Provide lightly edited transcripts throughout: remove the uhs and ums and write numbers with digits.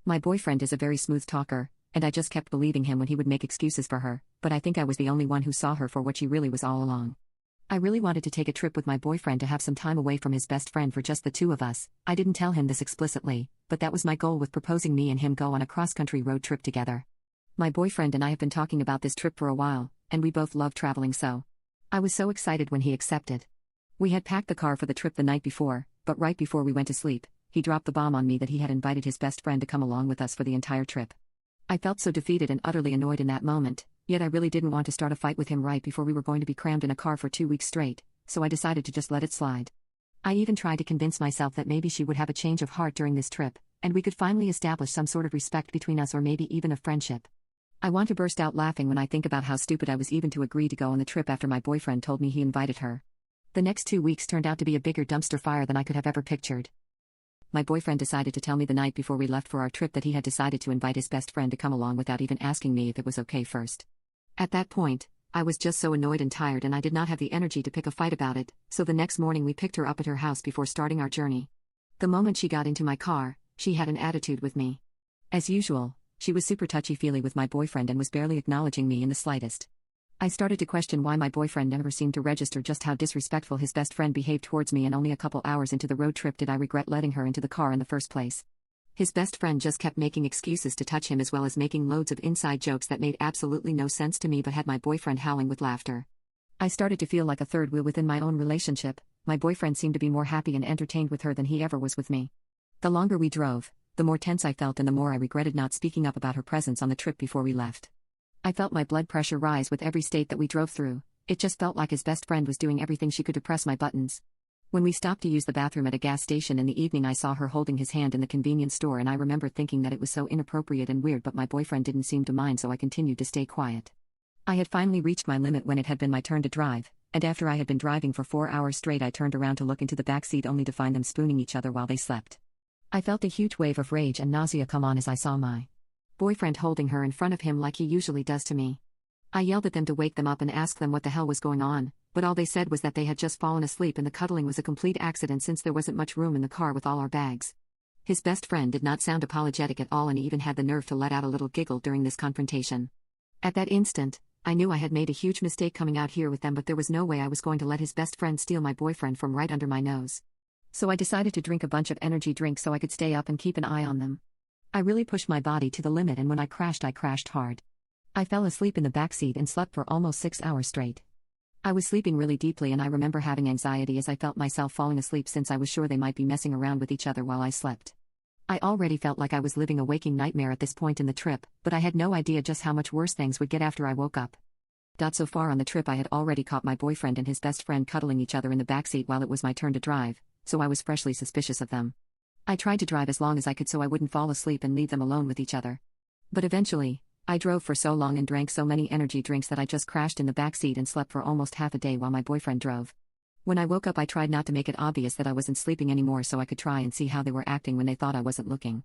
My boyfriend is a very smooth talker, and I just kept believing him when he would make excuses for her, but I think I was the only one who saw her for what she really was all along. I really wanted to take a trip with my boyfriend to have some time away from his best friend for just the two of us. I didn't tell him this explicitly, but that was my goal with proposing me and him go on a cross-country road trip together. My boyfriend and I have been talking about this trip for a while, and we both love traveling, so I was so excited when he accepted. We had packed the car for the trip the night before, but right before we went to sleep, he dropped the bomb on me that he had invited his best friend to come along with us for the entire trip. I felt so defeated and utterly annoyed in that moment, yet I really didn't want to start a fight with him right before we were going to be crammed in a car for 2 weeks straight, so I decided to just let it slide. I even tried to convince myself that maybe she would have a change of heart during this trip, and we could finally establish some sort of respect between us or maybe even a friendship. I want to burst out laughing when I think about how stupid I was even to agree to go on the trip after my boyfriend told me he invited her. The next 2 weeks turned out to be a bigger dumpster fire than I could have ever pictured. My boyfriend decided to tell me the night before we left for our trip that he had decided to invite his best friend to come along without even asking me if it was okay first. At that point, I was just so annoyed and tired and I did not have the energy to pick a fight about it, so the next morning we picked her up at her house before starting our journey. The moment she got into my car, she had an attitude with me. As usual, she was super touchy-feely with my boyfriend and was barely acknowledging me in the slightest. I started to question why my boyfriend never seemed to register just how disrespectful his best friend behaved towards me, and only a couple hours into the road trip did I regret letting her into the car in the first place. His best friend just kept making excuses to touch him as well as making loads of inside jokes that made absolutely no sense to me but had my boyfriend howling with laughter. I started to feel like a third wheel within my own relationship. My boyfriend seemed to be more happy and entertained with her than he ever was with me. The longer we drove, the more tense I felt and the more I regretted not speaking up about her presence on the trip before we left. I felt my blood pressure rise with every state that we drove through. It just felt like his best friend was doing everything she could to press my buttons. When we stopped to use the bathroom at a gas station in the evening, I saw her holding his hand in the convenience store and I remember thinking that it was so inappropriate and weird, but my boyfriend didn't seem to mind, so I continued to stay quiet. I had finally reached my limit when it had been my turn to drive, and after I had been driving for 4 hours straight I turned around to look into the backseat only to find them spooning each other while they slept. I felt a huge wave of rage and nausea come on as I saw my boyfriend holding her in front of him like he usually does to me. I yelled at them to wake them up and ask them what the hell was going on, but all they said was that they had just fallen asleep and the cuddling was a complete accident since there wasn't much room in the car with all our bags. His best friend did not sound apologetic at all and even had the nerve to let out a little giggle during this confrontation. At that instant, I knew I had made a huge mistake coming out here with them, but there was no way I was going to let his best friend steal my boyfriend from right under my nose. So I decided to drink a bunch of energy drinks so I could stay up and keep an eye on them. I really pushed my body to the limit, and when I crashed hard. I fell asleep in the backseat and slept for almost 6 hours straight. I was sleeping really deeply and I remember having anxiety as I felt myself falling asleep since I was sure they might be messing around with each other while I slept. I already felt like I was living a waking nightmare at this point in the trip, but I had no idea just how much worse things would get after I woke up. So far on the trip I had already caught my boyfriend and his best friend cuddling each other in the backseat while it was my turn to drive, so I was freshly suspicious of them. I tried to drive as long as I could so I wouldn't fall asleep and leave them alone with each other. But eventually, I drove for so long and drank so many energy drinks that I just crashed in the backseat and slept for almost half a day while my boyfriend drove. When I woke up I tried not to make it obvious that I wasn't sleeping anymore so I could try and see how they were acting when they thought I wasn't looking.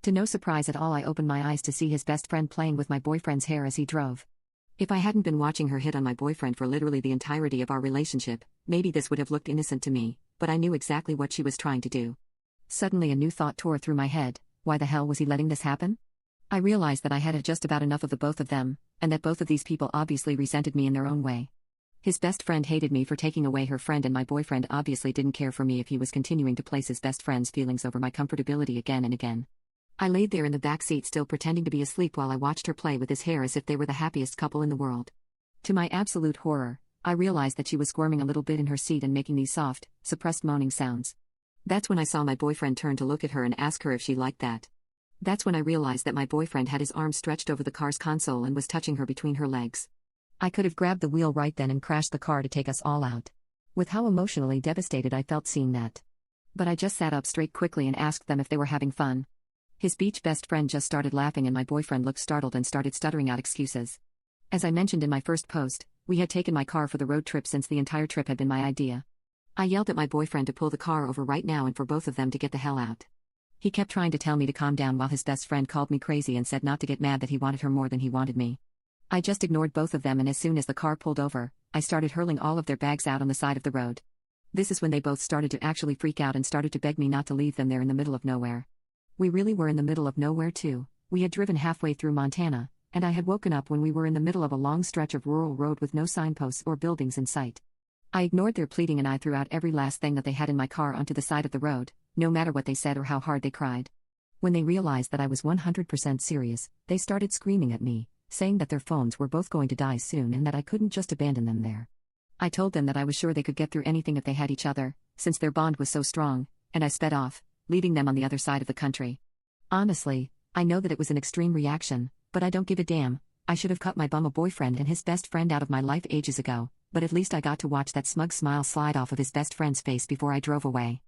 To no surprise at all, I opened my eyes to see his best friend playing with my boyfriend's hair as he drove. If I hadn't been watching her hit on my boyfriend for literally the entirety of our relationship, maybe this would have looked innocent to me, but I knew exactly what she was trying to do. Suddenly a new thought tore through my head: why the hell was he letting this happen? I realized that I had just about enough of the both of them, and that both of these people obviously resented me in their own way. His best friend hated me for taking away her friend, and my boyfriend obviously didn't care for me if he was continuing to place his best friend's feelings over my comfortability again and again. I laid there in the back seat still pretending to be asleep while I watched her play with his hair as if they were the happiest couple in the world. To my absolute horror, I realized that she was squirming a little bit in her seat and making these soft, suppressed moaning sounds. That's when I saw my boyfriend turn to look at her and ask her if she liked that. That's when I realized that my boyfriend had his arm stretched over the car's console and was touching her between her legs. I could have grabbed the wheel right then and crashed the car to take us all out. With how emotionally devastated I felt seeing that. But I just sat up straight quickly and asked them if they were having fun. His beach best friend just started laughing and my boyfriend looked startled and started stuttering out excuses. As I mentioned in my first post, we had taken my car for the road trip since the entire trip had been my idea. I yelled at my boyfriend to pull the car over right now and for both of them to get the hell out. He kept trying to tell me to calm down while his best friend called me crazy and said not to get mad, that he wanted her more than he wanted me. I just ignored both of them, and as soon as the car pulled over, I started hurling all of their bags out on the side of the road. This is when they both started to actually freak out and started to beg me not to leave them there in the middle of nowhere. We really were in the middle of nowhere, too. We had driven halfway through Montana, and I had woken up when we were in the middle of a long stretch of rural road with no signposts or buildings in sight. I ignored their pleading and I threw out every last thing that they had in my car onto the side of the road, no matter what they said or how hard they cried. When they realized that I was 100% serious, they started screaming at me, saying that their phones were both going to die soon and that I couldn't just abandon them there. I told them that I was sure they could get through anything if they had each other, since their bond was so strong, and I sped off, leaving them on the other side of the country. Honestly, I know that it was an extreme reaction, but I don't give a damn. I should have cut my bum boyfriend and his best friend out of my life ages ago, but at least I got to watch that smug smile slide off of his best friend's face before I drove away.